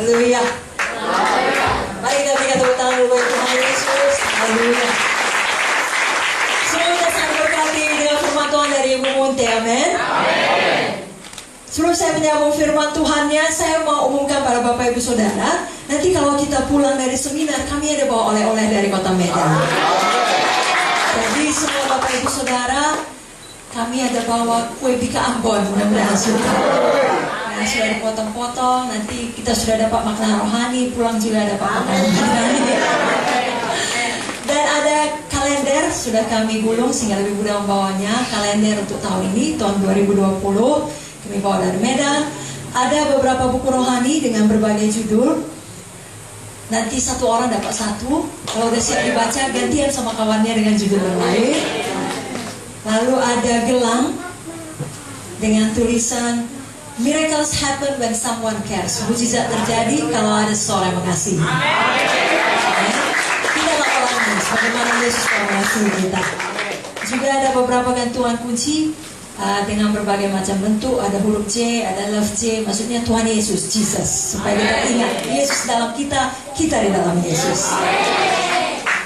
Haleluya. Mari kita berikan tepuk tangan dulu bagi Tuhan Yesus. Haleluya. Semoga sangat berkati dengan firman Tuhan dari Ibu Munte. Amin. Sebelum saya menyambung firman Tuhannya, saya mau umumkan pada Bapak Ibu Saudara, nanti kalau kita pulang dari seminar, kami ada bawa oleh-oleh dari Kota Medan. Jadi semua Bapak Ibu Saudara, kami ada bawa kue bika Ambon, mudah-mudahan suka. Nah, sudah dipotong-potong, nanti kita sudah dapat makanan rohani, pulang juga dapat makanan rohani. Dan ada kalender, sudah kami gulung sehingga lebih mudah membawanya. Kalender untuk tahun ini, tahun 2020. Kami bawa dari Medan. Ada beberapa buku rohani dengan berbagai judul. Nanti satu orang dapat satu. Kalau udah siap dibaca, gantian sama kawannya dengan judul yang lain. Lalu ada gelang dengan tulisan Miracles happen when someone cares. Mujizat terjadi kalau ada seseorang yang mengasihi. Tidaklah orangnya, sebagaimana Yesus mengasihi kita. Juga ada beberapa gantungan kunci dengan berbagai macam bentuk. Ada huruf J, ada love J, maksudnya Tuhan Yesus, Jesus, supaya kita ingat Yesus dalam kita, kita di dalam Yesus.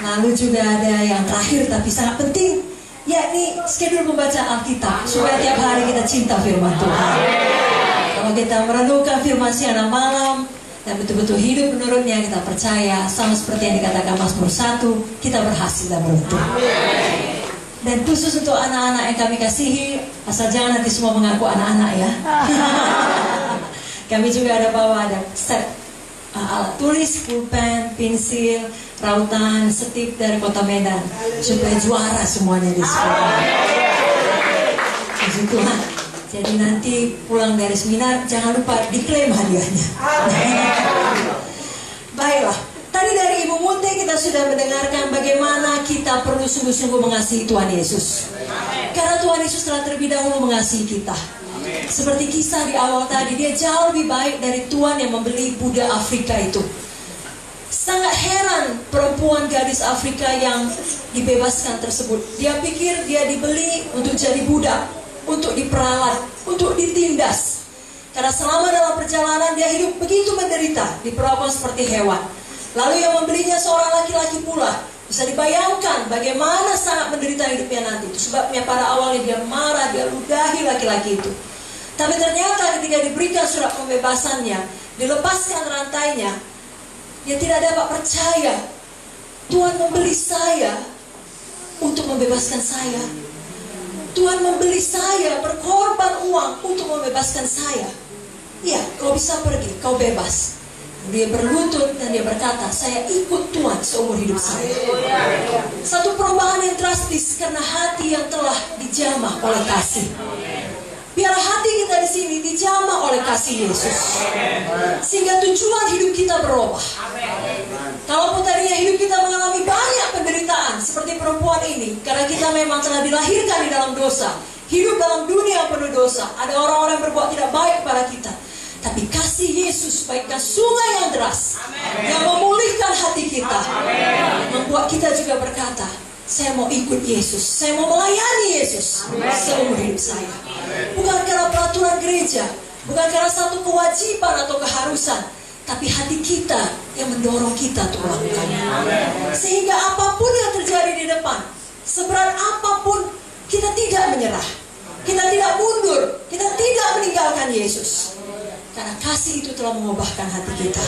Lalu juga ada yang terakhir tapi sangat penting, yakni schedule membaca Alkitab, supaya tiap hari kita cinta firman Tuhan. Kalau kita merenungkan firman siang dan malam dan betul-betul hidup menurutnya, kita percaya sama seperti yang dikatakan Mazmur 1, kita berhasil dan beruntung. Dan khusus untuk anak-anak yang kami kasihi, asal jangan nanti semua mengaku anak-anak ya. Kami juga ada bawa, ada set alat tulis, pulpen, pensil, rautan, setip dari Kota Medan, supaya juara semuanya di sekolah. Puji Tuhan. Jadi nanti pulang dari seminar, jangan lupa diklaim hadiahnya. Baiklah. Tadi dari Ibu Munte kita sudah mendengarkan bagaimana kita perlu sungguh-sungguh mengasihi Tuhan Yesus. Karena Tuhan Yesus telah terlebih dahulu mengasihi kita. Seperti kisah di awal tadi, dia jauh lebih baik dari tuan yang membeli budak Afrika itu. Sangat heran perempuan gadis Afrika yang dibebaskan tersebut. Dia pikir dia dibeli untuk jadi budak, untuk diperalat, untuk ditindas. Karena selama dalam perjalanan dia hidup begitu menderita, diperlakukan seperti hewan. Lalu yang membelinya seorang laki-laki pula. Bisa dibayangkan bagaimana sangat menderita hidupnya nanti. Itu sebabnya pada awalnya dia marah, dia ludahi laki-laki itu. Tapi ternyata ketika diberikan surat pembebasannya, dilepaskan rantainya, dia tidak dapat percaya. Tuhan membeli saya untuk membebaskan saya. Tuhan membeli saya, berkorban uang untuk membebaskan saya. Iya, kau bisa pergi, kau bebas. Dia berlutut dan dia berkata, saya ikut Tuhan seumur hidup saya. Satu perubahan yang drastis karena hati yang telah dijamah oleh kasih. Biarlah hati kita di sini dijamah oleh kasih Yesus, sehingga tujuan hidup kita berubah. Kalaupun tadinya hidup kita mengalami banyak penderitaan seperti perempuan ini, karena kita memang telah dilahirkan di dalam dosa, hidup dalam dunia penuh dosa, ada orang-orang yang berbuat tidak baik pada kita. Tapi kasih Yesus bagaikan sungai yang deras, yang memulihkan hati kita, membuat kita juga berkata, saya mau ikut Yesus, saya mau melayani Yesus seumur hidup saya. Bukan karena peraturan gereja, bukan karena satu kewajiban atau keharusan, tapi hati kita yang mendorong kita untuk melakukannya. Sehingga apapun yang terjadi di depan, seberat apapun, kita tidak menyerah, kita tidak mundur, kita tidak meninggalkan Yesus. Karena kasih itu telah mengubahkan hati kita.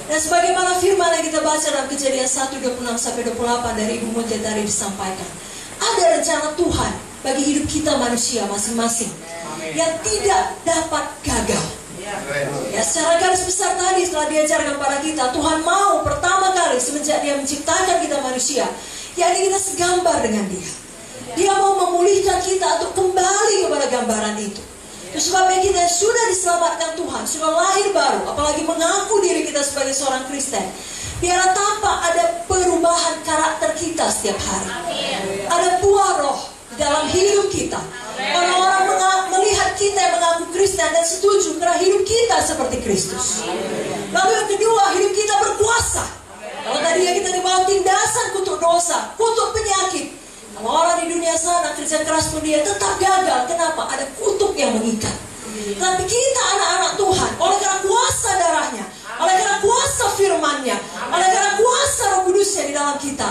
Dan sebagaimana firman yang kita baca dalam Kejadian 1:26-28 dari Ibu Munte tadi disampaikan, ada rencana Tuhan bagi hidup kita manusia masing-masing yang tidak dapat gagal. Ya, secara garis besar tadi setelah diajarkan pada kita, Tuhan mau pertama kali semenjak dia menciptakan kita manusia, yakni kita segambar dengan dia. Dia mau memulihkan kita untuk kembali kepada gambaran itu. Itu sebabnya kita sudah diselamatkan Tuhan, sudah lahir baru, apalagi mengaku diri kita sebagai seorang Kristen. Biarlah tampak ada perubahan karakter kita setiap hari. Ada buah roh dalam hidup kita. Orang-orang melihat kita yang mengaku Kristen dan setuju karena hidup kita seperti Kristus. Lalu yang kedua, hidup kita berkuasa. Kalau tadinya kita dibawa tindasan kutuk dosa, kutuk penyakit. Kalau orang di dunia sana kerja keras pun dia tetap gagal. Kenapa? Ada kutuk yang mengikat. Tapi kita anak-anak Tuhan, oleh karena kuasa darahnya, firman-Nya, oleh karena kuasa Roh Kudus-Nya di dalam kita,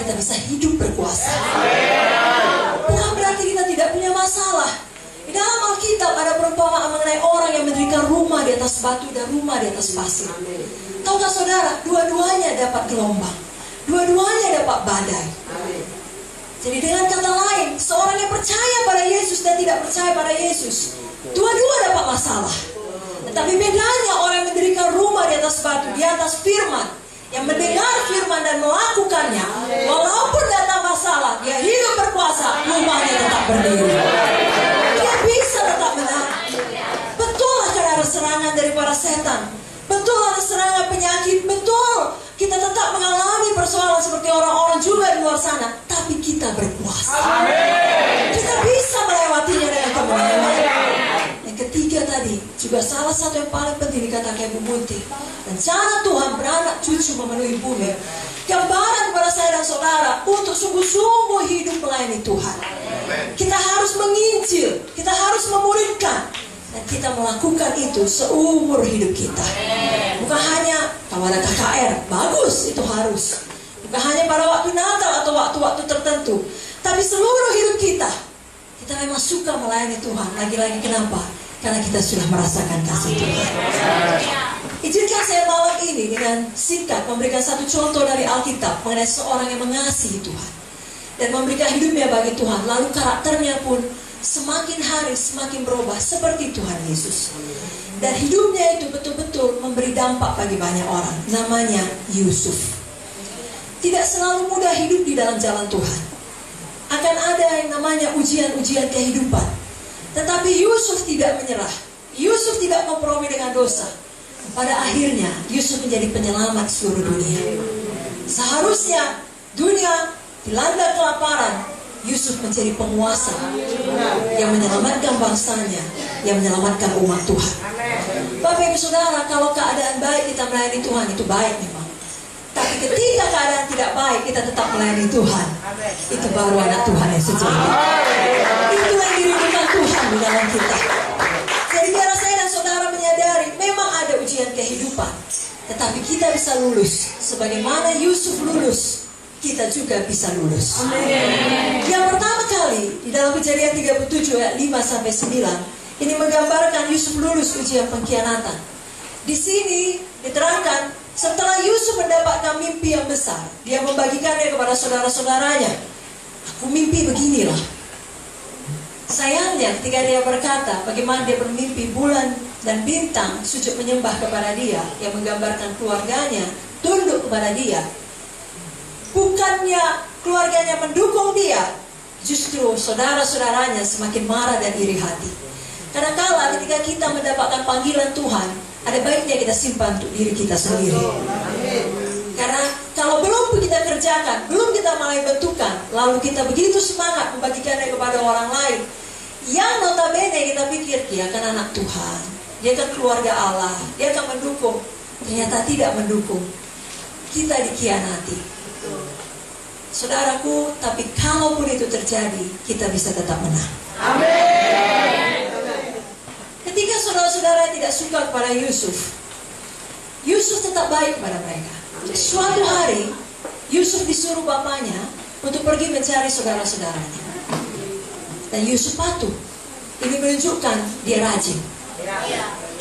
kita bisa hidup berkuasa. Bukan berarti kita tidak punya masalah. Di dalam Alkitab ada perumpamaan mengenai orang yang mendirikan rumah di atas batu dan rumah di atas pasir. Tahukah saudara, dua-duanya dapat gelombang, dua-duanya dapat badai. Jadi dengan kata lain, seorang yang percaya pada Yesus dan tidak percaya pada Yesus, dua-dua dapat masalah. Tetapi bedanya orang yang mendirikan rumah di atas batu, di atas firman, yang mendengar firman dan melakukannya, walaupun datang masalah, dia hidup berkuasa, rumahnya tetap berdiri. Dia bisa tetap menang. Betul akan ada serangan dari para setan, betul ada serangan penyakit, betul kita tetap mengalami persoalan seperti orang-orang juga di luar sana, tapi kita berkuasa. Kita bisa melewatinya dengan kemenangan. Yang ketiga tadi, juga salah satu yang paling penting dikatakan Ibu Munti, rencana Tuhan beranak cucu memenuhi bumi. Gambaran kepada saya dan saudara untuk sungguh-sungguh hidup melayani Tuhan. Kita harus menginjil, kita harus memuridkan, dan kita melakukan itu seumur hidup kita. Bukan hanya kalau ada KKR, bagus, itu harus. Bukan hanya pada waktu Natal atau waktu-waktu tertentu, tapi seluruh hidup kita. Kita memang suka melayani Tuhan. Lagi-lagi kenapa? Karena kita sudah merasakan kasih Tuhan. Izinkan saya malam ini dengan singkat memberikan satu contoh dari Alkitab mengenai seorang yang mengasihi Tuhan dan memberikan hidupnya bagi Tuhan. Lalu karakternya pun semakin hari semakin berubah seperti Tuhan Yesus. Dan hidupnya itu betul-betul memberi dampak bagi banyak orang. Namanya Yusuf. Tidak selalu mudah hidup di dalam jalan Tuhan. Akan ada yang namanya ujian-ujian kehidupan. Tetapi Yusuf tidak menyerah. Yusuf tidak kompromi dengan dosa. Pada akhirnya Yusuf menjadi penyelamat seluruh dunia. Seharusnya dunia dilanda kelaparan, Yusuf menjadi penguasa yang menyelamatkan bangsanya, yang menyelamatkan umat Tuhan. Bapak Ibu Saudara, kalau keadaan baik kita melayani Tuhan, itu baik memang. Tapi ketika keadaan tidak baik, kita tetap melayani Tuhan, itu baru anak Tuhan yang sejati. Itulah yang dirindukan Tuhan di dalam kita. Jadi biar saya dan saudara menyadari, memang ada ujian kehidupan, tetapi kita bisa lulus. Sebagaimana Yusuf lulus, kita juga bisa lulus. Yang pertama kali di dalam Kejadian 37 ayat 5-9, ini menggambarkan Yusuf lulus ujian pengkhianatan. Di sini diterangkan, setelah Yusuf mendapatkan mimpi yang besar, dia membagikannya kepada saudara-saudaranya. Aku mimpi beginilah. Sayangnya ketika dia berkata bagaimana dia bermimpi bulan dan bintang sujud menyembah kepada dia, yang menggambarkan keluarganya tunduk kepada dia, bukannya keluarganya mendukung dia, justru saudara-saudaranya semakin marah dan iri hati. Kadang-kala ketika kita mendapatkan panggilan Tuhan, ada baiknya kita simpan untuk diri kita sendiri. Karena kalau belum kita kerjakan, belum kita mulai bentukan, lalu kita begitu semangat membagikannya kepada orang lain, yang notabene kita pikir dia kan anak Tuhan, dia kan keluarga Allah, dia akan mendukung, ternyata tidak mendukung. Kita dikhianati. Saudaraku, tapi kalaupun itu terjadi, kita bisa tetap menang. Amin. Ketika saudara-saudara tidak suka kepada Yusuf, Yusuf tetap baik kepada mereka. Suatu hari, Yusuf disuruh bapaknya untuk pergi mencari saudara-saudaranya. Dan Yusuf patuh. Ini menunjukkan dia rajin.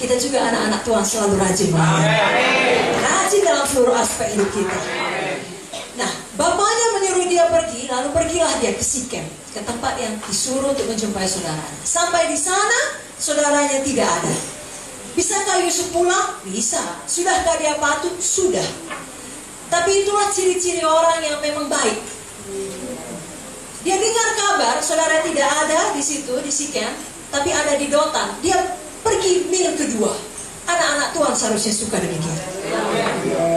Kita juga anak-anak Tuhan selalu rajin. Rajin dalam seluruh aspek hidup kita. Nah, bapaknya menyuruh dia pergi, lalu pergilah dia ke Sikem, ke tempat yang disuruh untuk menjumpai saudaranya. Sampai di sana, saudaranya tidak ada. Bisakah Yusuf pulang? Bisa. Sudahkah dia patuh? Sudah. Tapi itulah ciri-ciri orang yang memang baik. Dia dengar kabar saudara tidak ada di situ, di Sikem, tapi ada di Dotan. Dia pergi mil kedua. Anak-anak Tuhan seharusnya suka demikian.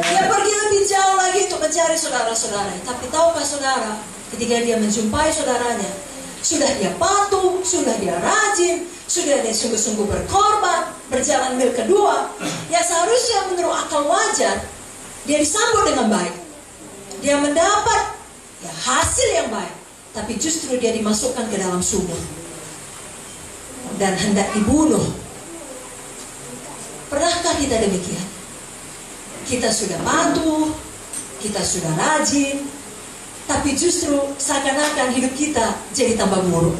Dia pergi lebih jauh lagi untuk mencari saudara-saudaranya. Tapi tahukah saudara, ketika dia menjumpai saudaranya, sudah dia patuh, sudah dia rajin, sudah dia sungguh-sungguh berkorban, berjalan mil kedua, ya seharusnya menurut akal wajar, dia disambut dengan baik. Dia mendapat ya, hasil yang baik. Tapi justru dia dimasukkan ke dalam sumur dan hendak dibunuh. Pernahkah kita demikian? kita sudah patuh, kita sudah rajin, tapi justru seakan-akan hidup kita jadi tambah buruk.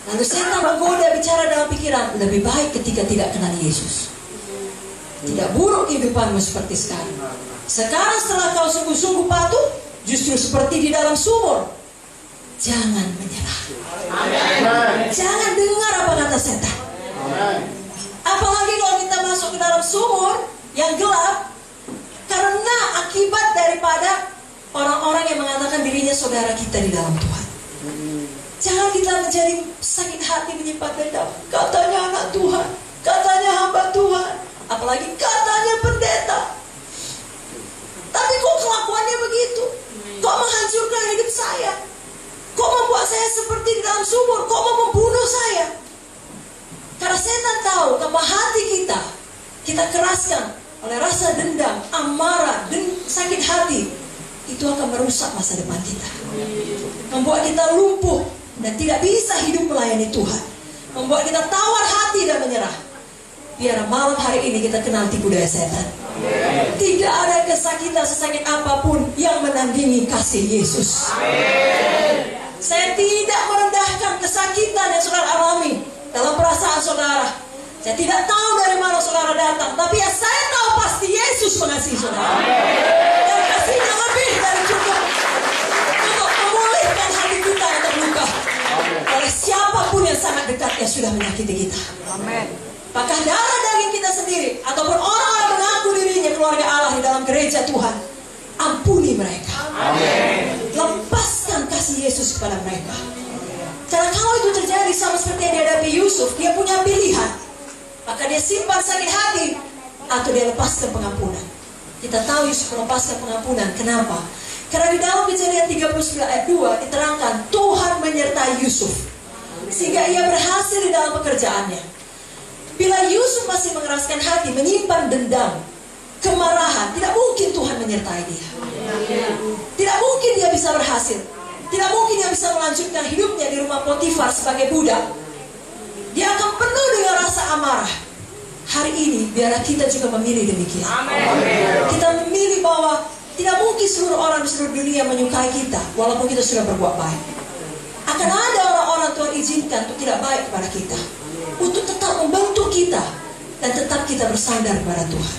Lalu setan menggoda bicara dalam pikiran, lebih baik ketika tidak kenal Yesus. Tidak buruk kehidupanmu seperti sekarang. Sekarang setelah kau sungguh-sungguh patuh, justru seperti di dalam sumur. Jangan menyerah. Amen. Jangan dengar apa kata setan. Amen. Apalagi kalau kita masuk ke dalam sumur yang gelap, karena akibat daripada orang-orang yang mengatakan dirinya saudara kita di dalam Tuhan. Jangan kita menjadi sakit hati menyimpan dendam. Katanya anak Tuhan, katanya hamba Tuhan, apalagi katanya pendeta. Tapi kok kelakuannya begitu? Kok menghancurkan hidup saya? Kok membuat saya seperti di dalam sumur? Kok mau membunuh saya? Karena setan tahu tanpa hati kita keraskan oleh rasa dendam, amarah, dan sakit hati, itu akan merusak masa depan kita. Membuat kita lumpuh dan tidak bisa hidup melayani Tuhan. Membuat kita tawar hati dan menyerah. Biar malam hari ini kita kenal tipu daya setan. Tidak ada kesakitan sesakit apapun yang menandingi kasih Yesus. Saya tidak merendahkan kesakitan yang saudara alami dalam perasaan saudara. Saya tidak tahu dari mana saudara datang, tapi ya saya tahu pasti Yesus mengasihi saudara. Dan kasihnya lebih dari cukup untuk memulihkan hati kita yang terluka oleh siapapun yang sangat dekat yang sudah menyakiti kita. Amin. Apakah darah daging kita sendiri ataupun orang yang mengaku dirinya keluarga Allah di dalam gereja Tuhan, ampuni mereka. Amin. Lepaskan kasih Yesus kepada mereka. Karena kalau itu terjadi sama seperti yang dihadapi Yusuf, dia punya pilihan. Maka dia simpan sakit hati atau dia lepaskan pengampunan. Kita tahu Yusuf melepaskan pengampunan. Kenapa? Karena di dalam Kejadian 39 ayat 2 diterangkan Tuhan menyertai Yusuf sehingga ia berhasil di dalam pekerjaannya. Bila Yusuf masih mengeraskan hati, menyimpan dendam, kemarahan, tidak mungkin Tuhan menyertai dia. Tidak mungkin dia bisa berhasil. Tidak mungkin dia bisa melanjutkan hidupnya di rumah Potifar sebagai budak. Dia akan penuh dengan rasa amarah. Hari ini biarlah kita juga memilih demikian. Kita memilih bahwa tidak mungkin seluruh orang di seluruh dunia menyukai kita walaupun kita sudah berbuat baik. Akan ada orang-orang Tuhan izinkan untuk tidak baik kepada kita, untuk tetap membentuk kita dan tetap kita bersandar kepada Tuhan.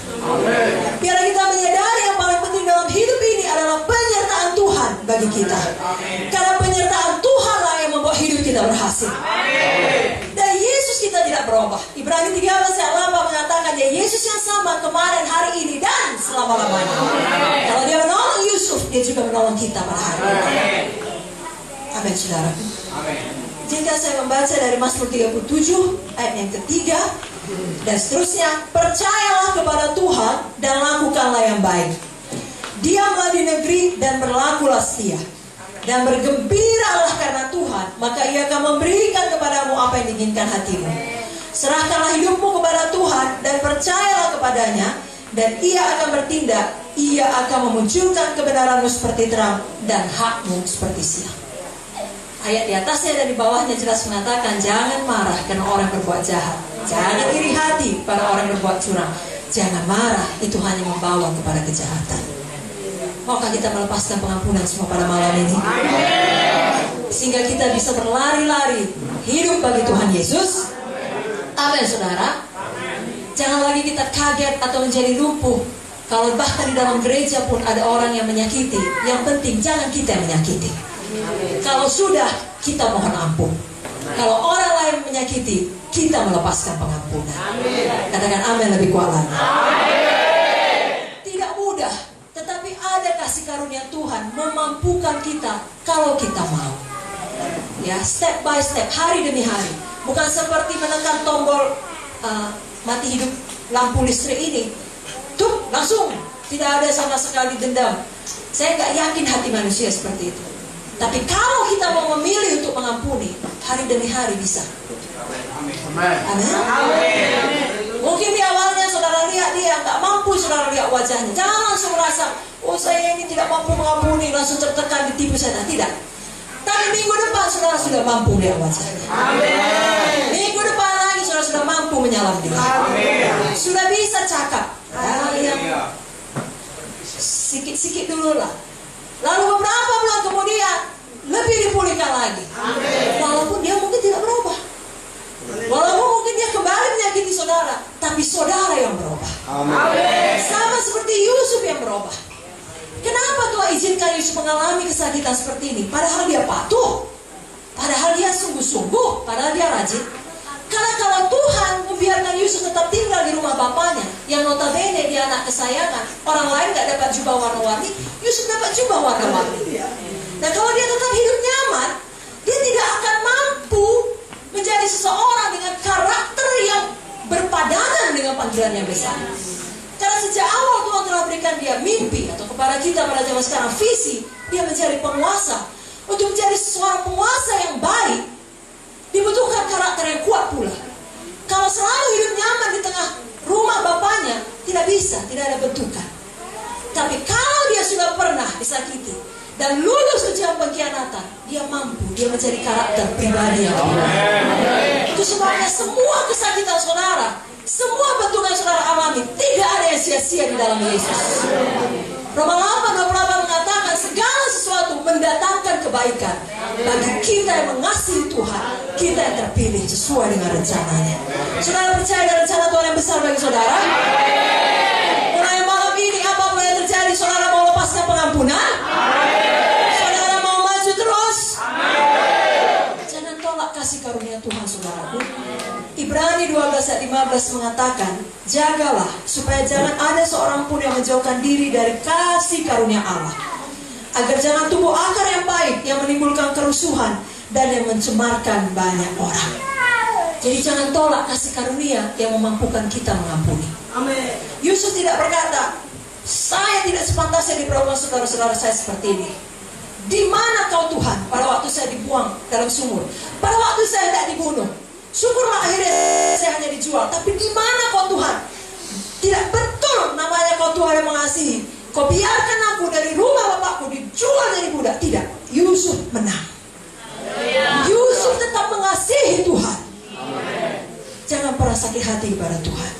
Biar kita menyadari yang paling penting dalam hidup ini adalah penyertaan Tuhan bagi kita. Karena penyertaan Tuhanlah yang membuat hidup kita berhasil. Dan Yesus kita tidak berubah. Ibrani 13 ayat 8 mengatakan ya Yesus yang sama kemarin, hari ini dan selama-lamanya. Kalau dia menolong Yusuf, dia juga menolong kita pada hari ini. Amin, saudara. Jika saya membaca dari Mazmur 37 ayat yang ketiga dan seterusnya, percayalah kepada Tuhan dan lakukanlah yang baik. Diamlah di negeri dan berlakulah setia. Dan bergembiralah karena Tuhan, maka Ia akan memberikan kepadamu apa yang diinginkan hatimu. Serahkanlah hidupmu kepada Tuhan dan percayalah kepadanya, dan Ia akan bertindak. Ia akan memunculkan kebenaranmu seperti terang dan hakmu seperti siang. Ayat di atasnya dan di bawahnya jelas mengatakan jangan marah karena orang berbuat jahat. Jangan iri hati pada orang berbuat curang. Jangan marah, itu hanya membawa kepada kejahatan. Maukah kita melepaskan pengampunan semua pada malam ini? Sehingga kita bisa berlari-lari hidup bagi Tuhan Yesus. Amin, saudara. Jangan lagi kita kaget atau menjadi lumpuh kalau bahkan di dalam gereja pun ada orang yang menyakiti. Yang penting jangan kita yang menyakiti. Kalau sudah, kita mohon ampun. Kalau orang lain menyakiti, kita melepaskan pengampunan. Katakan amin lebih kuat lagi. Tidak mudah, tetapi ada kasih karunia Tuhan memampukan kita kalau kita mau. Ya, step by step, hari demi hari. Bukan seperti menekan tombol mati hidup lampu listrik ini. Tuh, langsung. Tidak ada sama sekali dendam. Saya nggak yakin hati manusia seperti itu. Tapi kalau kita mau memilih untuk mengampuni, hari demi hari bisa. Amin. Mungkin di awalnya saudara lihat dia nggak mampu, saudara lihat wajahnya. Jangan langsung merasa, oh saya ini tidak mampu mengampuni, langsung tertekan ditipu setan. Tidak. Tapi minggu depan saudara sudah mampu lihat wajahnya. Minggu depan lagi saudara sudah mampu menyalam dia. Sudah bisa cakap. Ya sikit-sikit dulu lah. Lalu beberapa bulan kemudian lebih dipulihkan lagi. Walaupun dia mungkin tidak berubah, walaupun mungkin dia kembali menyakiti saudara, tapi saudara yang berubah. Sama seperti Yusuf yang berubah. Kenapa Tuhan izinkan Yusuf mengalami kesakitan seperti ini? Padahal dia patuh, padahal dia sungguh-sungguh, padahal dia rajin. Karena kalau Tuhan membiarkan Yusuf tetap tinggal di rumah bapaknya, yang notabene dia anak kesayangan, orang lain gak dapat jubah warna-warni, Yusuf dapat jubah warna-warni. Nah, kalau dia tetap hidup nyaman, dia tidak akan mampu menjadi seseorang dengan karakter yang berpadanan dengan panggilan yang besar. Karena sejak awal Tuhan telah berikan dia mimpi, atau kepada kita pada zaman sekarang visi, dia menjadi penguasa. Untuk menjadi seorang penguasa yang baik, dibutuhkan karakter yang kuat pula. Kalau selalu hidup nyaman di tengah rumah bapaknya, tidak bisa, tidak ada bentukan. Tapi kalau dia sudah pernah disakiti dan lulus ujian pengkhianatan, dia mampu, dia menjadi karakter pribadi yang baik. Itu sebabnya semua kesakitan saudara, semua bentukan yang saudara alami, tidak ada yang sia-sia di dalam Yesus. Roma 8:28 mengatakan segala sesuatu mendatangkan kebaikan bagi kita yang mengasihi Tuhan, kita yang terpilih sesuai dengan rencananya. Saudara percaya dengan rencana Tuhan yang besar bagi saudara? Mulai malam ini apapun yang terjadi, saudara mau lepaskan pengampunan? Saudara mau maju terus? Jangan tolak kasih karunia Tuhan, saudaraku. Ibrani 12:15 mengatakan, jagalah supaya jangan ada seorang pun yang menjauhkan diri dari kasih karunia Allah, agar jangan tumbuh akar yang baik yang menimbulkan kerusuhan dan yang mencemarkan banyak orang. Jadi jangan tolak kasih karunia yang memampukan kita mengampuni. Amin. Yusuf tidak berkata, saya tidak sepantasnya diperlakukan saudara-saudara saya seperti ini. Di mana kau Tuhan pada waktu saya dibuang dalam sumur, pada waktu saya tidak dibunuh? Syukurlah akhirnya saya hanya dijual. Tapi di mana kau Tuhan? Tidak betul namanya kau Tuhan yang mengasihi. Kau biarkan aku dari rumah bapakku dijual jadi budak. Tidak. Yusuf menang. Yusuf tetap mengasihi Tuhan. Jangan pernah sakit hati kepada Tuhan.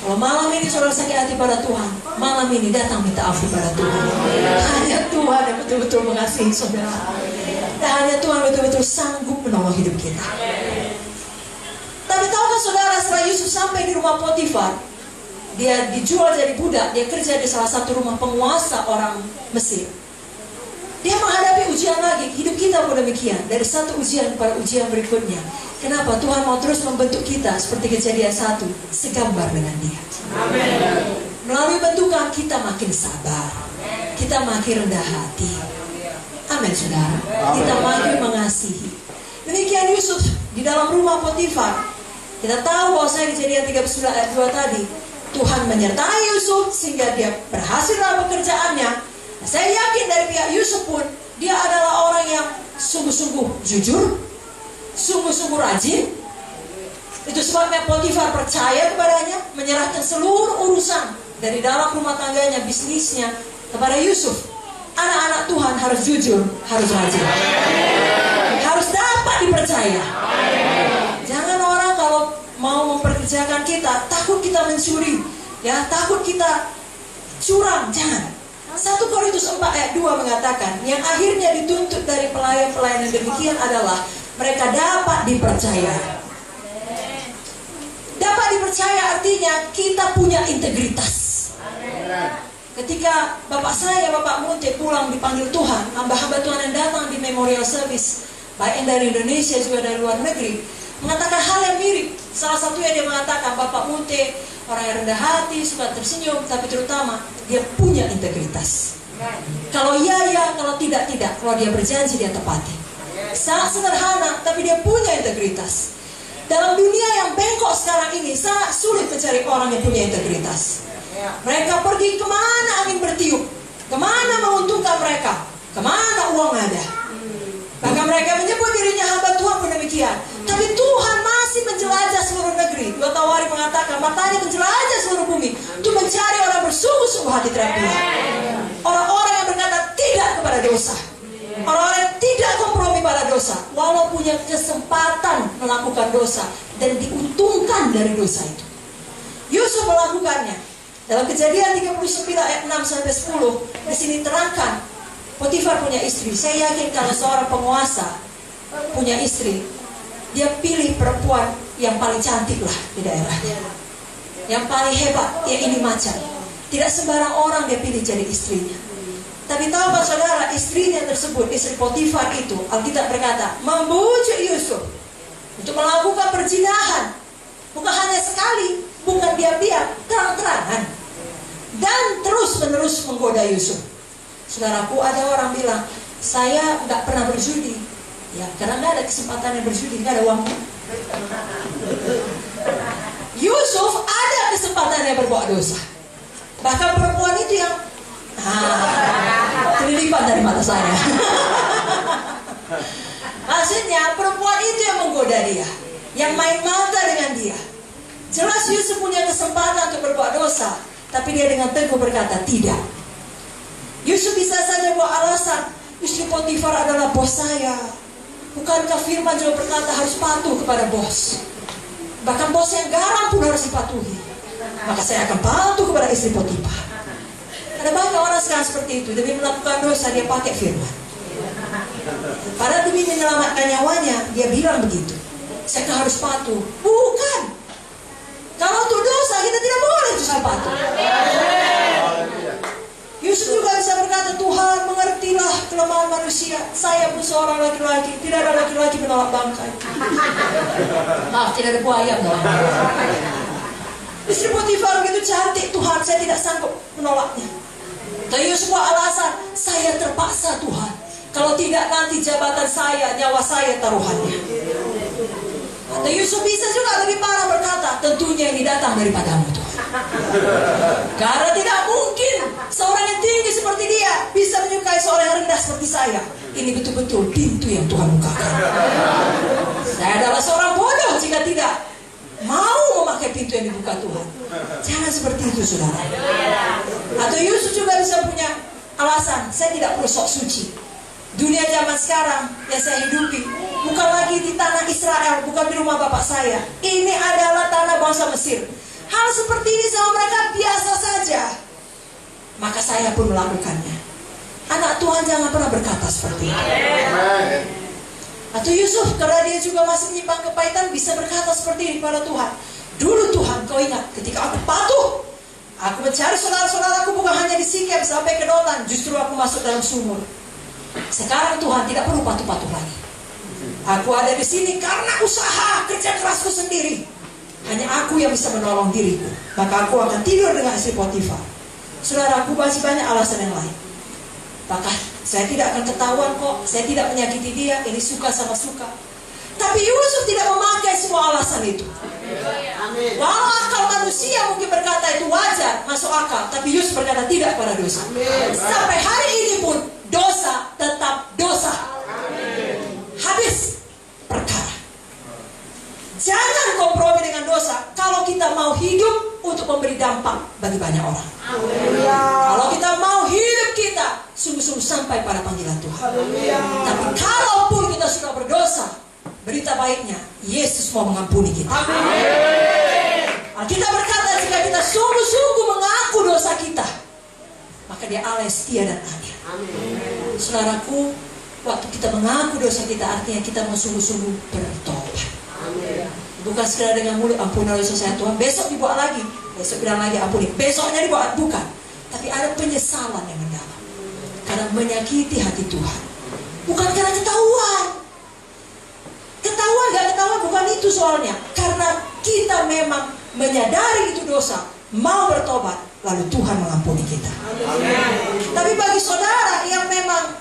Kalau malam ini saudara sakit hati pada Tuhan, malam ini datang minta ampun pada Tuhan. Hanya Tuhan yang betul-betul mengasihi saudara. Dan hanya Tuhan betul-betul sanggup menolong hidup kita. Tapi tahukah saudara, setelah Yusuf sampai di rumah Potifar, dia dijual jadi budak, dia kerja di salah satu rumah penguasa orang Mesir. Dia menghadapi ujian lagi. Hidup kita pun demikian, dari satu ujian kepada ujian berikutnya. Kenapa? Tuhan mau terus membentuk kita seperti Kejadian 1, segambar dengan Dia. Amin. Melalui bentukan kita makin sabar, kita makin rendah hati. Amin, saudara. Kita makin mengasihi. Demikian Yusuf di dalam rumah Potifar. Kita tahu bahwa saya Kejadian 39 ayat 2 tadi, Tuhan menyertai Yusuf sehingga dia berhasil dalam pekerjaannya. Nah, saya yakin dari pihak Yusuf pun, dia adalah orang yang sungguh-sungguh jujur, sungguh-sungguh rajin. Itu sebabnya Potifar percaya kepadanya, menyerahkan seluruh urusan dari dalam rumah tangganya, bisnisnya kepada Yusuf. Anak-anak Tuhan harus jujur, harus rajin, harus dapat dipercaya. Jangan orang kalau mau memperkerjakan kita, takut kita mencuri, ya, takut kita curang. Jangan. 1 Korintus 4 ayat 2 mengatakan, yang akhirnya dituntut dari pelayan-pelayan yang demikian adalah mereka dapat dipercaya. Dapat dipercaya artinya kita punya integritas. Ketika bapak saya, Bapak Munte pulang dipanggil Tuhan, hamba-hamba Tuhan yang datang di memorial service, baik yang dari Indonesia juga dari luar negeri, mengatakan hal yang mirip. Salah satunya dia mengatakan, Bapak Munte orang yang rendah hati, suka tersenyum, tapi terutama dia punya integritas. Kalau iya, ya, kalau tidak, tidak. Kalau dia berjanji, dia tepati. Sangat sederhana, tapi dia punya integritas. Dalam dunia yang bengkok sekarang ini, sangat sulit mencari orang yang punya integritas. Mereka pergi kemana angin bertiup, kemana menguntungkan mereka, kemana uang ada. Bahkan mereka menyebut dirinya hamba Tuhan pun demikian. Tapi Tuhan masih menjelajah seluruh negeri. 2 Tawari mengatakan, matanya menjelajah seluruh bumi untuk mencari orang bersungguh-sungguh hati terhadap Tuhan. Orang-orang yang berkata tidak kepada dosa, orang-orang yang tidak kompromi pada dosa, walau punya kesempatan melakukan dosa dan diuntungkan dari dosa itu. Yusuf melakukannya. Dalam Kejadian 39 ayat 6 sampai 10, di sini terangkan Potifar punya istri. Saya yakin kalau seorang penguasa punya istri, dia pilih perempuan yang paling cantik lah di daerahnya, yang paling hebat, ya ini macam. Tidak sembarang orang dia pilih jadi istrinya. Tapi tahu Pak Saudara, istrinya tersebut, istri Potifar itu, Alkitab berkata, membujuk Yusuf untuk melakukan perzinahan. Bukan hanya sekali, bukan diam-diam, terang-terangan. Dan terus-menerus menggoda Yusuf. Saudaraku, ada orang bilang, saya nggak pernah berjudi. Ya, karena nggak ada kesempatan yang berjudi, nggak ada uang. Yusuf ada kesempatannya berbuat dosa. Bahkan perempuan itu yang kelilipan dari mata saya. Maksudnya perempuan itu yang menggoda dia, yang main mata dengan dia. Jelas Yusuf punya kesempatan untuk berbuat dosa, tapi dia dengan teguh berkata tidak. Yusuf bisa saja buat alasan, istri Potifar adalah bos saya. Bukankah firman juga berkata harus patuh kepada bos? Bahkan bos yang garang pun harus dipatuhi. Maka saya akan patuh kepada istri Potifar. Ada banyak orang sekarang seperti itu, demi melakukan dosa dia pakai firman. Padahal demi menyelamatkan nyawanya, dia bilang begitu. Saya harus patuh. Bukan. Kalau itu dosa, kita tidak boleh justru patuh. Yusuf juga bisa berkata, Tuhan mengertilah kelemahan manusia. Saya pun seorang laki-laki, tidak ada laki-laki menolak bangkai. Maaf, tidak ada buaya menolak bangkai. Istri Potifar begitu cantik, Tuhan saya tidak sanggup menolaknya. Tapi Yusuf buat alasan, saya terpaksa Tuhan. Kalau tidak nanti jabatan saya, nyawa saya taruhannya. Atau Yusuf bisa juga lebih parah berkata, tentunya ini datang daripadamu Tuhan. Karena tidak mungkin seorang yang tinggi seperti dia bisa menyukai seorang yang rendah seperti saya. Ini betul-betul pintu yang Tuhan bukakan. Saya adalah seorang bodoh jika tidak mau memakai pintu yang dibuka Tuhan. Jangan seperti itu saudara. Atau Yusuf juga bisa punya alasan, saya tidak perlu sok suci. Dunia zaman sekarang yang saya hidupi bukan lagi di tanah Israel, bukan di rumah bapak saya. Ini adalah tanah bangsa Mesir. Hal seperti ini sama mereka biasa saja. Maka saya pun melakukannya. Anak Tuhan jangan pernah berkata seperti itu. Atau Yusuf, karena dia juga masih menyimpan kepahitan, bisa berkata seperti ini pada Tuhan. Dulu Tuhan, kau ingat ketika aku patuh, aku mencari saudara-saudaraku bukan hanya di Sikem sampai ke Dotan, justru aku masuk dalam sumur. Sekarang Tuhan tidak perlu patuh-patuh lagi. Aku ada di sini karena usaha kerja kerasku sendiri. Hanya aku yang bisa menolong diriku. Maka aku akan tidur dengan istri Potifar. Saudaraku, masih banyak alasan yang lain. Bahkan saya tidak akan ketahuan kok. Saya tidak menyakiti dia. Ini suka sama suka. Tapi Yusuf tidak memakai semua alasan itu. Walau akal manusia mungkin berkata itu wajar, masuk akal. Tapi Yusuf berkata tidak pada dosa. Sampai hari ini pun dosa tetap dosa. Habis perkara. Jangan kompromi dengan dosa kalau kita mau hidup untuk memberi dampak bagi banyak orang. Kalau kita mau hidup kita sungguh-sungguh sampai pada panggilan Tuhan. Tapi kalaupun kita sudah berdosa, berita baiknya Yesus mau mengampuni kita. Kita berkata jika kita sungguh-sungguh mengaku dosa kita, maka dia Allah setia dan adil. Saudaraku, waktu kita mengaku dosa kita artinya kita mau sungguh-sungguh bertobat. Bukan sekedar dengan mulut ampuni dosa saya Tuhan, besok dibuat lagi, besok bilang lagi ampuni, besoknya dibuat, bukan. Tapi ada penyesalan yang mendalam karena menyakiti hati Tuhan. Bukan karena ketahuan. Ketahuan gak ketahuan bukan itu soalnya. Karena kita memang menyadari itu dosa, mau bertobat, lalu Tuhan mengampuni kita. Tapi bagi saudara yang memang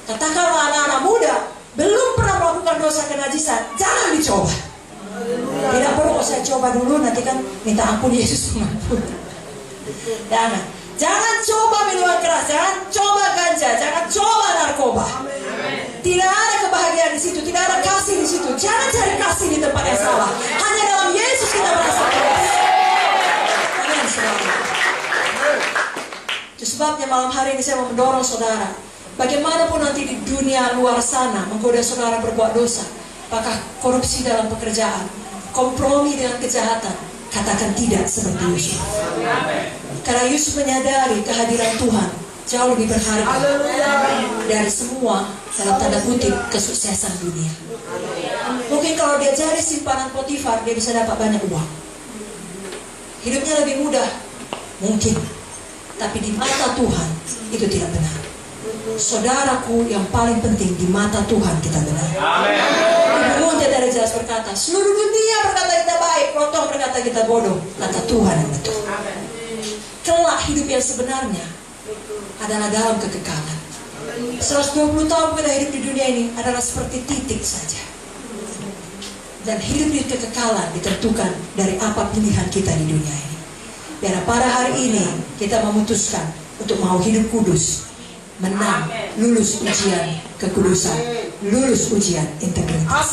katakanlah anak-anak muda belum pernah melakukan dosa kenajisan, jangan dicoba. Tidak perlu saya coba dulu, nanti kan minta ampun Yesus mengampuni. Jangan coba minuman keras, jangan coba ganja, jangan coba narkoba. Tidak ada kebahagiaan di situ, tidak ada kasih di situ. Jangan cari kasih di tempat yang salah. Hanya dalam Yesus kita merasa puas. Amin, saudara. Itu sebabnya malam hari ini saya mau mendorong saudara. Bagaimanapun nanti di dunia luar sana menggoda saudara berbuat dosa, apakah korupsi dalam pekerjaan, kompromi dengan kejahatan, katakan tidak seperti Yusuf. Karena Yusuf menyadari kehadiran Tuhan jauh lebih berharga dari semua dalam tanda kutip kesuksesan dunia. Mungkin kalau dia jadi simpanan Potifar, dia bisa dapat banyak uang. Hidupnya lebih mudah, mungkin. Tapi di mata Tuhan itu tidak benar. Saudaraku, yang paling penting di mata Tuhan kita benar. Ibu Munte dari jelas berkata, seluruh dunia berkata kita baik, Lotong berkata kita bodoh, kata Tuhan yang betul. Kelak hidup yang sebenarnya adalah dalam kekekalan. 120 tahun kita hidup di dunia ini adalah seperti titik saja. Dan hidup di kekekalan ditentukan dari apa pilihan kita di dunia ini. Biar pada hari ini kita memutuskan untuk mau hidup kudus, menang, lulus ujian kekudusan, lulus ujian integritas.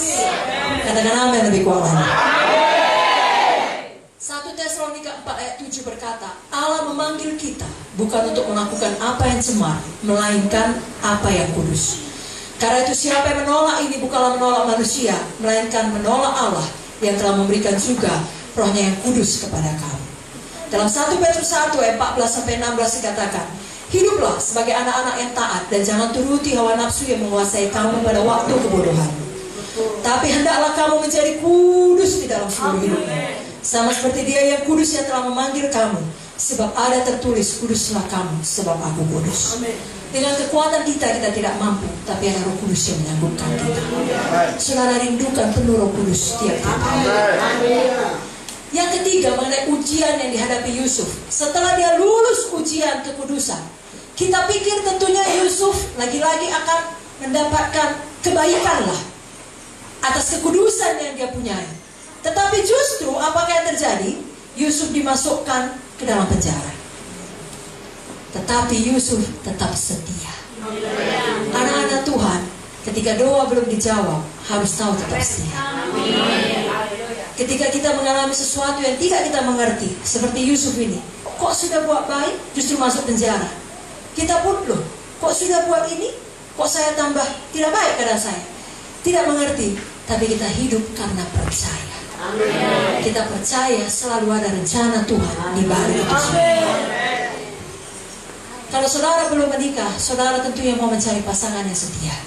Katakan amin lebih kuat lagi. 1 Tesalonika 4 ayat 7 berkata, Allah memanggil kita bukan untuk melakukan apa yang cemar, melainkan apa yang kudus. Karena itu siapa yang menolak ini bukanlah menolak manusia, melainkan menolak Allah yang telah memberikan juga rohnya yang kudus kepada kamu. Dalam 1 Petrus 1 ayat 14-16 dikatakan, hiduplah sebagai anak-anak yang taat dan jangan turuti hawa nafsu yang menguasai kamu pada waktu kebodohan. Tapi hendaklah kamu menjadi kudus di dalam seluruh hidupmu. Sama seperti Dia yang kudus yang telah memanggil kamu. Sebab ada tertulis, kuduslah kamu sebab aku kudus. Dengan kekuatan kita tidak mampu, tapi ada Roh Kudus yang menyanggupkan kita. Saudara rindukan penuh Roh Kudus tiap-tiap hari. Yang ketiga mengenai ujian yang dihadapi Yusuf. Setelah dia lulus ujian kekudusan, kita pikir tentunya Yusuf lagi-lagi akan mendapatkan kebaikan lah atas kekudusan yang dia punyai. Tetapi justru apakah yang terjadi? Yusuf dimasukkan ke dalam penjara. Tetapi Yusuf tetap setia. Anak-anak Tuhan, ketika doa belum dijawab, harus tahu tetap setia. Ketika kita mengalami sesuatu yang tidak kita mengerti, seperti Yusuf ini, kok sudah buat baik, justru masuk penjara. Kita pun loh, kok sudah buat ini, kok saya tambah tidak baik keadaan saya. Tidak mengerti, tapi kita hidup karena percaya. Amen. Kita percaya selalu ada rencana Tuhan di balik itu semua. Kalau saudara belum menikah, saudara tentunya mau mencari pasangan yang setia,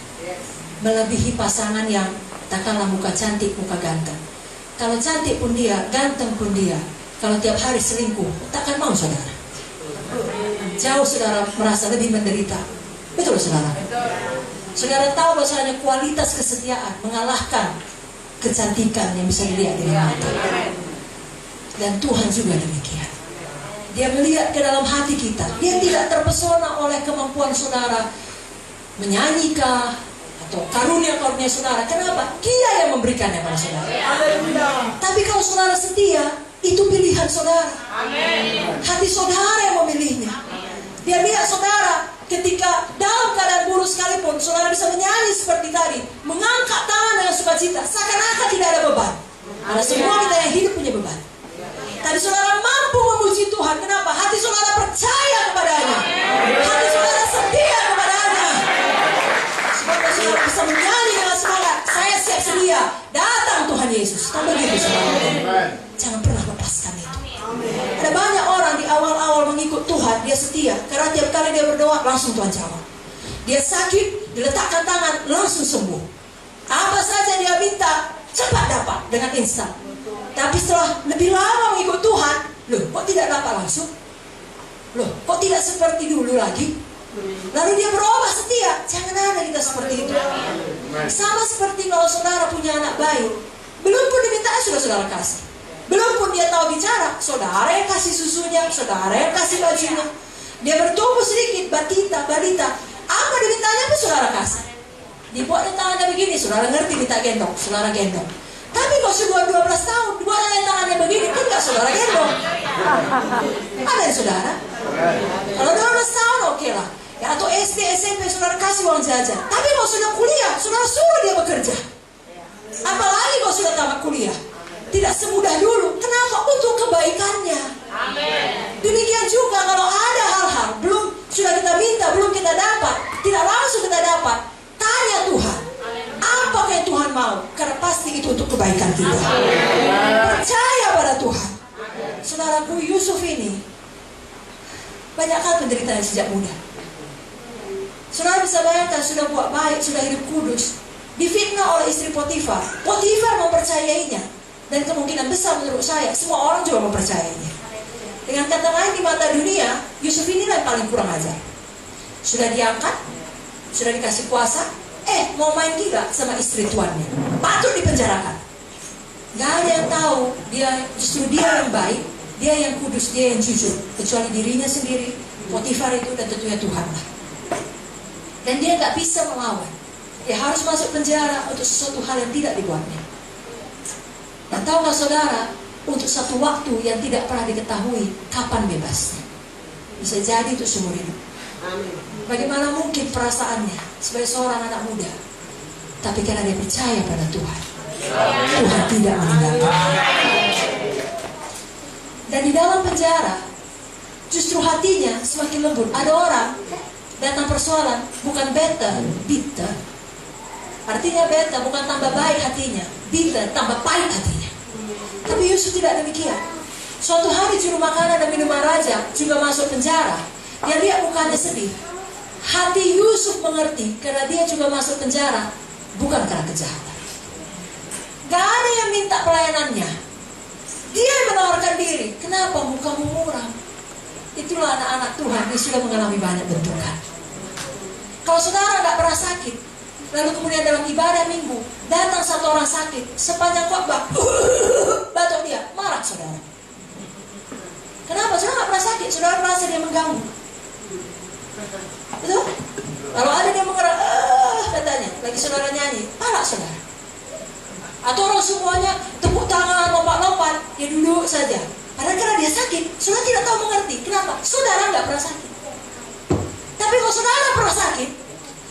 melebihi pasangan yang takkanlah muka cantik, muka ganteng. Kalau cantik pun dia, ganteng pun dia, kalau tiap hari selingkuh, takkan mau saudara. Jauh saudara merasa lebih menderita. Betul saudara? Saudara tahu bahwasanya kualitas kesetiaan mengalahkan kecantikan yang bisa dilihat dengan mata. Dan Tuhan juga demikian. Dia melihat ke dalam hati kita. Dia tidak terpesona oleh kemampuan saudara menyanyikah atau karunia-karunia saudara. Kenapa? Dia yang memberikannya pada saudara. Tapi kalau saudara setia, itu pilihan saudara. Hati saudara yang memilihnya. Dia lihat saudara ketika dalam keadaan buruk sekalipun, saudara bisa menyanyi seperti tadi, mengangkat tangan dengan sukacita, seakan-akan tidak ada beban. Karena semua kita yang hidup punya beban. Tapi saudara mampu memuji Tuhan. Kenapa? Hati saudara percaya kepadanya. Hati saudara setia kepadanya. Sebab saudara bisa menyanyi dengan semangat, saya siap sedia, datang Tuhan Yesus. Tak begitu saudara. Jangan pernah lepaskan itu. Ada banyak orang di awal-awal mengikut Tuhan, dia setia. Karena tiap kali dia berdoa, langsung Tuhan jawab. Dia sakit, diletakkan tangan, langsung sembuh. Apa saja dia minta, cepat dapat dengan instan. Tapi setelah lebih lama mengikut Tuhan, loh kok tidak dapat langsung? Loh kok tidak seperti dulu lagi? Lalu dia berubah setia. Jangan ada kita seperti itu. Sama seperti kalau saudara punya anak bayi, belum pun diminta sudah saudara kasih. Belum pun dia tahu bicara, saudara yang kasih susunya, saudara yang kasih bajunya. Dia bertumbuh sedikit, balita. Apa dimintanya pun saudara kasih. Dibuat tangannya begini, saudara ngerti minta gendong, saudara gendong. Tapi kalau sudah 12 tahun, dibuatnya tangannya begini, kan gak saudara gendong. Ada yang saudara? Kalau 12 tahun oke lah. Ya, atau SD, SMP saudara kasih uang jajan. Tapi kalau sudah kuliah, saudara suruh dia bekerja. Apalagi kalau sudah tamat kuliah. Tidak semudah dulu. Kenapa? Untuk kebaikannya. Amen. Demikian juga kalau ada hal-hal belum sudah kita minta, belum kita dapat, tidak langsung kita dapat, tanya Tuhan. Apakah yang Tuhan mau? Karena pasti itu untuk kebaikan kita. Percaya pada Tuhan. Saudaraku, Yusuf ini Banyak hal penderitaan sejak muda. Saudara bisa bayangkan, sudah buat baik, sudah hidup kudus, difitnah oleh istri Potifar. Potifar mempercayainya, dan kemungkinan besar menurut saya semua orang juga mempercayainya. Dengan kata lain, di mata dunia, Yusuf inilah yang paling kurang ajar. Sudah diangkat, sudah dikasih kuasa, mau main gila sama istri tuannya, patut dipenjarakan. Gak ada yang tahu, justru dia yang baik, dia yang kudus, dia yang jujur, kecuali dirinya sendiri, Potifar itu, dan tentunya Tuhan lah. Dan dia gak bisa melawan. Dia harus masuk penjara untuk sesuatu hal yang tidak dibuatnya. Dan tahukah saudara, untuk satu waktu yang tidak pernah diketahui kapan bebasnya. Bisa jadi itu seumur hidup. Bagaimana mungkin perasaannya sebagai seorang anak muda, tapi karena dia percaya pada Tuhan, Tuhan tidak meninggalkan. Dan di dalam penjara, justru hatinya semakin lembut. Ada orang datang persoalan, bukan bitter. Artinya bitter bukan tambah baik hatinya, bitter tambah pahit hatinya. Tapi Yusuf tidak demikian. Suatu hari juru makanan dan minuman raja juga masuk penjara. Dia lihat mukanya sedih. Hati Yusuf mengerti karena dia juga masuk penjara, bukan karena kejahatan. Gak ada yang minta pelayanannya. Dia yang menawarkan diri. Kenapa mukamu muram? Itulah anak-anak Tuhan yang sudah mengalami banyak bentukan. Kalau saudara gak pernah sakit, lalu kemudian dalam ibadah minggu datang satu orang sakit, sepanjang khotbah batuk dia, marah saudara. Kenapa? Saudara gak pernah sakit, saudara merasa dia mengganggu. Betul? Kalau ada dia mengerak, katanya, lagi saudara nyanyi, marah saudara. Atau orang semuanya tepuk tangan, lompat-lompat, dia duduk saja. Padahal karena dia sakit, saudara tidak tahu mengerti. Kenapa? Saudara gak pernah sakit. Tapi kalau saudara pernah sakit,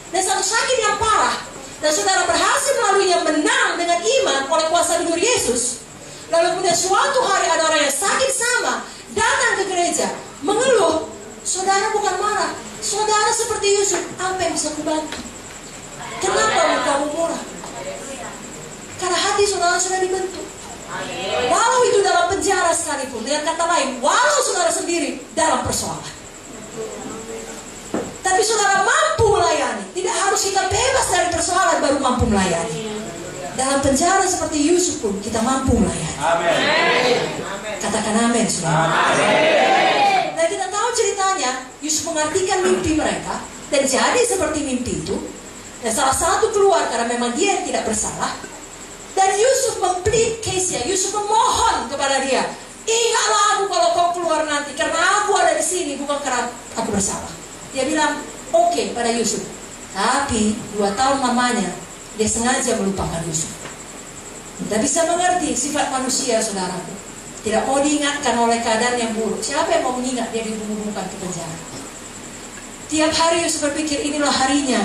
dan satu sakit yang parah, dan saudara berhasil melaluinya, menang dengan iman oleh kuasa figur Yesus, lalu kemudian suatu hari ada orang yang sakit sama, datang ke gereja, mengeluh, saudara bukan marah, saudara seperti Yusuf, apa yang bisa kubantu? Kenapa mukamu murah? Karena hati saudara sudah dibentuk. Walau itu dalam penjara sekalipun, dengan kata lain, walau saudara sendiri dalam persoalan, tapi saudara mampu melayani. Tidak harus kita bebas dari persoalan baru mampu melayani. Dalam penjara seperti Yusuf pun kita mampu melayani. Amin. Katakan amin, saudara. Dan kita tahu ceritanya, Yusuf mengartikan mimpi mereka dan jadi seperti mimpi itu. Dan salah satu keluar karena memang dia yang tidak bersalah. Dan Yusuf memplead case-nya, Yusuf memohon kepada dia, ingatlah aku kalau kau keluar nanti, karena aku ada di sini bukan karena aku bersalah. Dia bilang oke pada Yusuf. Tapi 2 tahun lamanya dia sengaja melupakan Yusuf. Tidak bisa mengerti sifat manusia, saudaraku. Tidak mau diingatkan oleh keadaan yang buruk. Siapa yang mau mengingat dia dihubungkan ke penjara? Tiap hari Yusuf berpikir, inilah harinya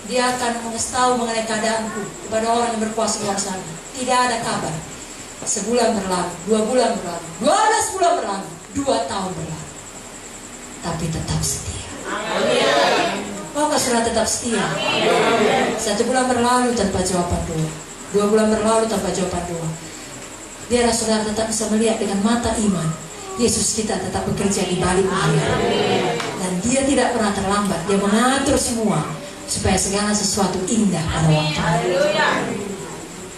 dia akan mengetahui mengenai keadaanku kepada orang yang berkuasa luar sana. Tidak ada kabar. Sebulan berlalu, 2 bulan berlalu, 12 bulan berlalu, 2 tahun berlalu, tapi tetap setia. Maukah saudara tetap setia? 1 bulan berlalu tanpa jawaban doa, 2 bulan berlalu tanpa jawaban doa. Biarlah saudara tetap bisa melihat dengan mata iman, Yesus kita tetap bekerja di balik dia. Dan dia tidak pernah terlambat. Dia mengatur semua supaya segala sesuatu indah pada waktunya.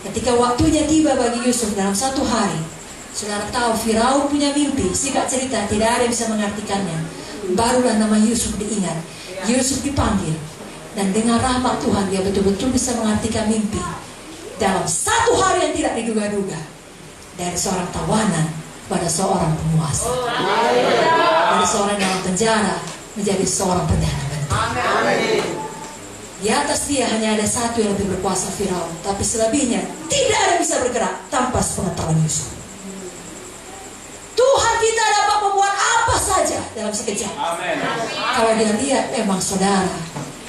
Ketika waktunya tiba bagi Yusuf dalam 1 hari, saudara tahu Firaun punya mimpi. Singkat cerita, tidak ada yang bisa mengartikannya. Barulah nama Yusuf diingat. Yusuf dipanggil, dan dengan rahmat Tuhan dia betul-betul bisa mengartikan mimpi dalam 1 hari yang tidak diduga-duga. Dari seorang tawanan pada seorang penguasa, dari seorang dalam penjara menjadi seorang perdana menteri. Di atas dia hanya ada satu yang lebih berkuasa, Firaun. Tapi selebihnya tidak ada yang bisa bergerak tanpa sepengetahuan Yusuf. Tuhan kita dapat membuat apa saja dalam sekejap. Amen. Kalau dia lihat memang saudara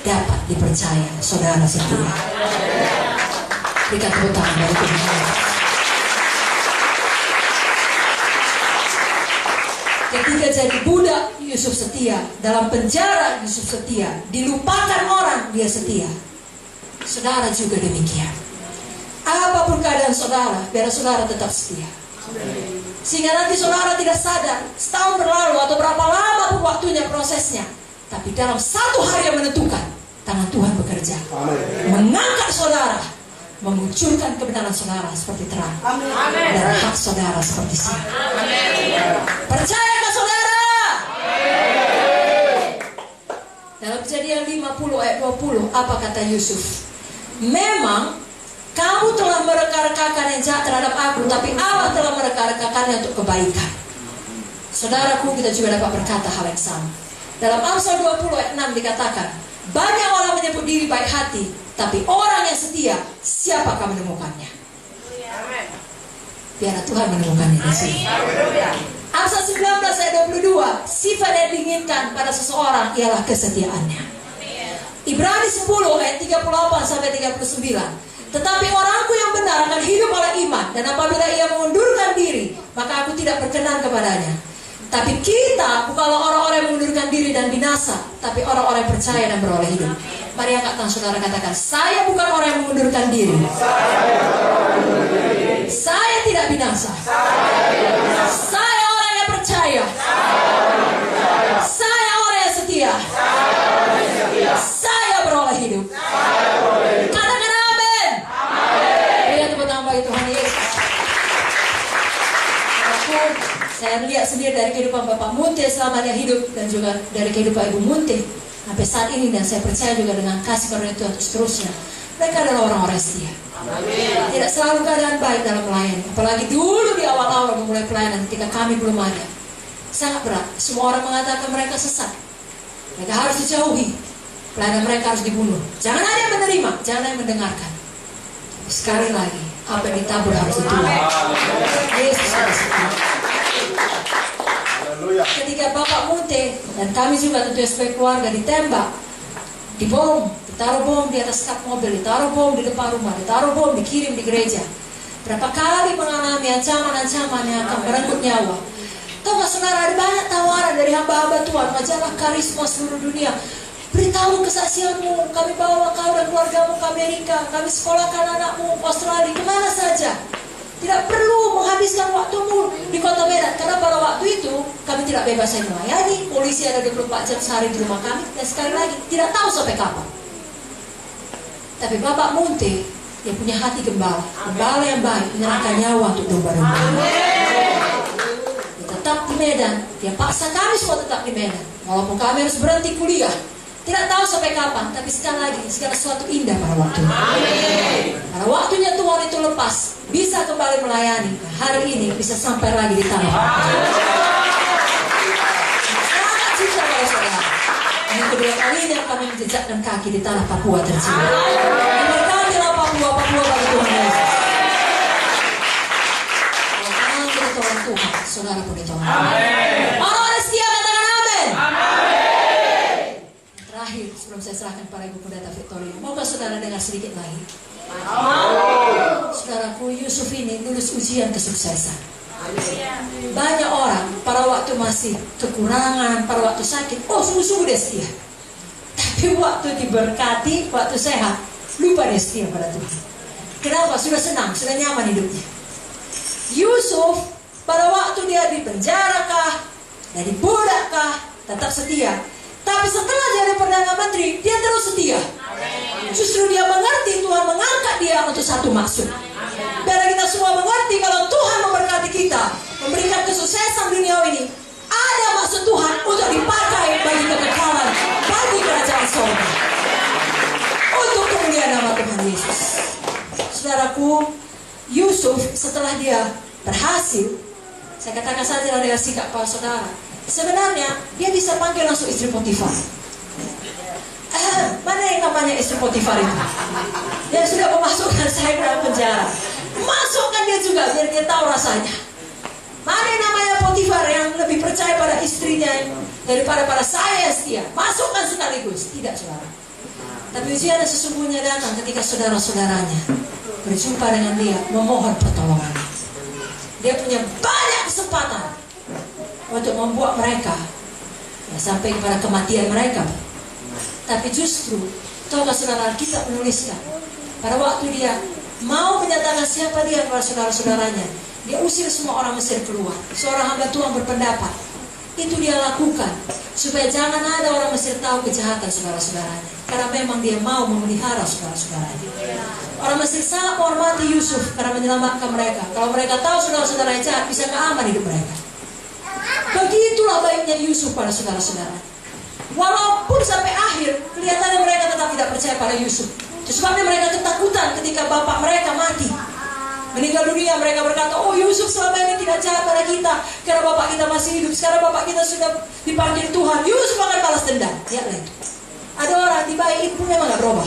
dapat dipercaya, saudara setia. Berikan tepuk tangan dari Tuhan. Ketika jadi budak, Yusuf setia. Dalam penjara, Yusuf setia. Dilupakan orang, dia setia. Saudara juga demikian. Apapun keadaan saudara, biar saudara tetap setia. Sehingga nanti saudara tidak sadar, setahun berlalu atau berapa lama pun waktunya prosesnya, tapi dalam satu hari yang menentukan, tangan Tuhan bekerja. Mengangkat saudara, memunculkan kebenaran saudara seperti terang, dan hak saudara seperti siang. Percayakah saudara? Dalam Kejadian 50 ayat 20, apa kata Yusuf? Memang kamu telah mereka-rekakan yang jahat terhadap aku, tapi Allah telah mereka-rekakannya untuk kebaikan. Saudaraku, kita juga dapat berkata hal yang sama. Dalam Amsal 20 ayat 6 dikatakan, banyak orang menyebut diri baik hati, tapi orang yang setia, siapakah menemukannya? Biarlah Tuhan menemukannya di sini. Amsal 19 ayat 22, sifat yang diinginkan pada seseorang ialah kesetiaannya. Ibrani 10 ayat 38 sampai 39. Tetapi orangku yang benar akan hidup oleh iman, dan apabila ia mengundurkan diri, maka aku tidak berkenan kepadanya. Tapi kita bukanlah orang-orang yang mengundurkan diri dan binasa, tapi orang-orang yang percaya dan beroleh hidup. Mari angkat tangan saudara, katakan, saya bukan orang yang mengundurkan diri. Saya tidak binasa. Saya orang yang percaya. Saya orang yang setia. Saya beroleh hidup. Katakan amin. Berikan tepuk tangan bagi Tuhan Yesus. Saya lihat sendiri dari kehidupan Bapak Munte selama dia hidup, dan juga dari kehidupan Ibu Munte sampai saat ini, dan saya percaya juga dengan kasih karunia Tuhan seterusnya, mereka adalah orang-orang setia. Tidak selalu keadaan baik dalam pelayanan, apalagi dulu di awal-awal memulai pelayanan ketika kami belum ada, sangat berat. Semua orang mengatakan mereka sesat, mereka harus dijauhi, pelayanan mereka harus dibunuh. Jangan ada yang menerima, jangan ada yang mendengarkan. Tapi sekali lagi, apa yang ditabur harus dituai. Yesus sudah setia. Ketika Bapak Munte dan kami juga tentu sebagai keluarga ditembak, dibom, ditaruh bom di atas kap mobil, ditaruh bom di depan rumah, ditaruh bom, dikirim di gereja. Berapa kali mengalami ancaman-ancaman yang akan merenggut nyawa. Tahu gak saudara, ada banyak tawaran dari hamba-hamba Tuhan, majalah Karisma seluruh dunia. Beritahu kesaksianmu, kami bawa kau dan keluargamu ke Amerika, kami sekolahkan anakmu ke Australia, kemana saja. Tidak perlu menghabiskan waktumu di kota Medan, karena pada waktu itu kami tidak bebas saya melayani. Polisi ada 24 jam sehari di rumah kami, dan sekali lagi tidak tahu sampai kapan. Tapi Bapak Munte, dia punya hati gembala, gembala yang baik, menyerahkan nyawa untuk domba-domba. Dia tetap di Medan, dia paksa kami semua tetap di Medan, walaupun kami harus berhenti kuliah. Tidak tahu sampai kapan, tapi sekali lagi segala sesuatu indah pada waktunya. Pada waktunya Tuhan itu lepas, bisa kembali melayani. Hari ini bisa sampai lagi di tanah Papua. Sangat cinta pada saudara. Ini kedua kalinya kami menjejakkan kaki di tanah Papua tercinta. Diberkatilah Papua, Papua bagi Tuhan Yesus. Kalau tangan ditolong Tuhan, saudara pun ditolong. Orang-orang setia katakan amin. Terakhir, sebelum saya serahkan pada Ibu Pendeta Victoria, maukah saudara dengar sedikit lagi? Saudaraku, Yusuf ini lulus ujian kesuksesan. Banyak orang pada waktu masih kekurangan, pada waktu sakit, oh sungguh-sungguh dia setia. Tapi waktu diberkati, waktu sehat, lupa dia setia pada Tuhan. Kenapa? Sudah senang, sudah nyaman hidupnya. Yusuf pada waktu dia di penjara kah, dari budak kah, tetap setia. Tapi setelah jadi Perdana Menteri, dia terus setia. Justru dia mengerti Tuhan mengangkat dia untuk satu maksud. Biar kita semua mengerti kalau Tuhan memberkati kita, memberikan kesuksesan dunia ini, ada maksud Tuhan untuk dipakai bagi kekekalan, bagi kerajaan surga, untuk kemuliaan nama Tuhan Yesus. Saudaraku, Yusuf setelah dia berhasil, saya katakan saja dengan sikap para saudara, sebenarnya dia bisa panggil langsung istri Potifar. Mana yang namanya istri Potifar itu? Dia sudah memasukkan saya dalam penjara. Masukkan dia juga biar dia tahu rasanya. Mana yang namanya Potifar yang lebih percaya pada istrinya daripada pada saya yang setia? Masukkan sekaligus. Tidak, saudara. Tapi ujian sesungguhnya datang ketika saudara-saudaranya berjumpa dengan dia, memohon pertolongan. Dia punya banyak kesempatan untuk membuat mereka sampai kepada kematian mereka. Tapi justru, tahukah saudara, kita menuliskan pada waktu dia mau menyatakan siapa dia kepada saudara-saudaranya, Dia usir semua orang Mesir keluar. Seorang hamba Tuhan berpendapat, itu dia lakukan supaya jangan ada orang Mesir tahu kejahatan saudara-saudaranya. Karena memang dia mau memelihara saudara-saudaranya. Orang Mesir sangat menghormati Yusuf karena menyelamatkan mereka. Kalau mereka tahu saudara-saudaranya jahat, bisa keaman hidup mereka. Begitulah baiknya Yusuf pada saudara-saudaranya. Walaupun sampai akhir kelihatannya mereka tetap tidak percaya pada Yusuf. Sebabnya mereka ketakutan ketika bapak mereka mati, meninggal dunia. Mereka berkata, oh Yusuf selama ini tidak jahat pada kita karena bapak kita masih hidup. Sekarang bapak kita sudah dipanggil Tuhan, Yusuf akan balas dendam. Lihatlah itu. Ada orang dibaik itu memang gak berubah.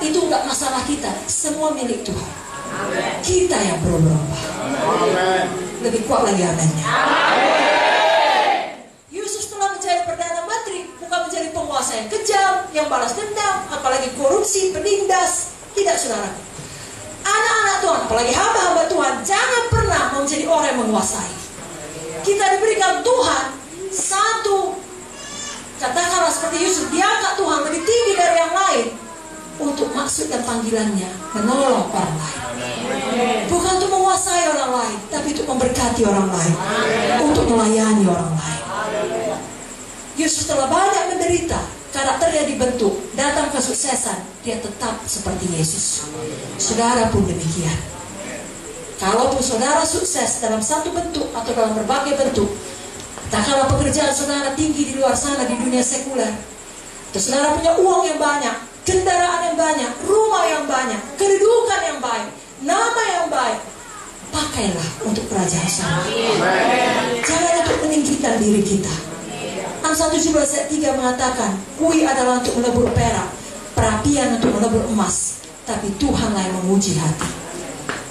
Itu gak masalah kita. Semua milik Tuhan. Kita yang perlu berubah. Lebih kuat lagi amennya. Yusuf telah menjadi Perdana Menteri, bukan menjadi penguasa yang kejam, yang balas dendam, apalagi korupsi, penindas. Tidak, saudara. Anak-anak Tuhan, apalagi hamba-hamba Tuhan, jangan pernah menjadi orang yang menguasai. Kita diberikan Tuhan satu, katakanlah seperti Yusuf, diangkat Tuhan lebih tinggi dari yang lain untuk maksud dan panggilannya menolong orang lain. Bukan untuk menguasai orang lain, tapi untuk memberkati orang lain, untuk melayani orang lain. Yusuf telah banyak menderita, karakternya dibentuk, datang kesuksesan, dia tetap seperti Yesus. Saudara pun demikian. Kalaupun saudara sukses dalam satu bentuk atau dalam berbagai bentuk, katakanlah pekerjaan saudara tinggi di luar sana di dunia sekuler, atau saudara punya uang yang banyak, kendaraan yang banyak, rumah yang banyak, kedudukan yang baik, nama yang baik, pakailah untuk kerajaan saudara. Jangan untuk meninggikan diri kita. Amsal 17 ayat 3 mengatakan, kui adalah untuk melebur perak, perapian untuk melebur emas, tapi Tuhanlah yang menguji hati.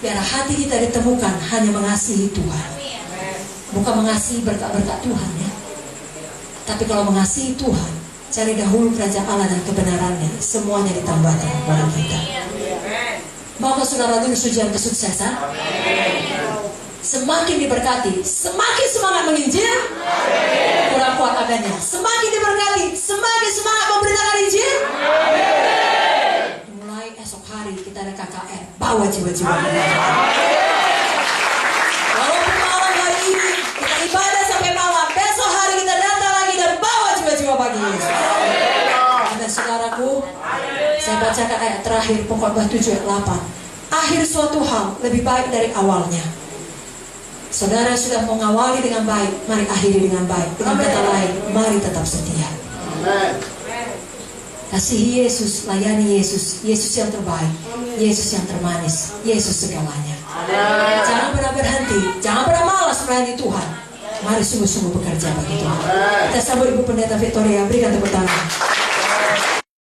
Biar hati kita ditemukan hanya mengasihi Tuhan, bukan mengasihi berkat-berkat Tuhan ya. Tapi kalau mengasihi Tuhan, cari dahulu kerajaan Allah dan kebenarannya, semuanya ditambahkan kepada kita. Maukah saudara dulu ujian kesuksesan? Semakin diberkati, semakin semangat menginjil. Kurang kuat adanya. Semakin diberkati, semakin semangat memberitakan Injil. Mulai esok hari kita ada KKR, bawa jiwa-jiwa. Walaupun malam hari ini kita ibadah sampai malam, besok hari kita datang lagi dan bawa jiwa-jiwa bagi Yesus. Dan saudaraku, saya bacakan ayat terakhir Pengkhotbah 7 ayat 8. Akhir suatu hal lebih baik dari awalnya. Saudara sudah mengawali dengan baik, mari akhiri dengan baik. Dengan kata lain, mari tetap setia. Kasihi Yesus, layani Yesus, Yesus yang terbaik, Yesus yang termanis, Yesus segalanya. Jangan pernah berhenti, jangan pernah malas melayani Tuhan. Mari sungguh-sungguh bekerja bagi Tuhan. Kita sambut Ibu Pendeta Victoria, berikan tepuk tangan.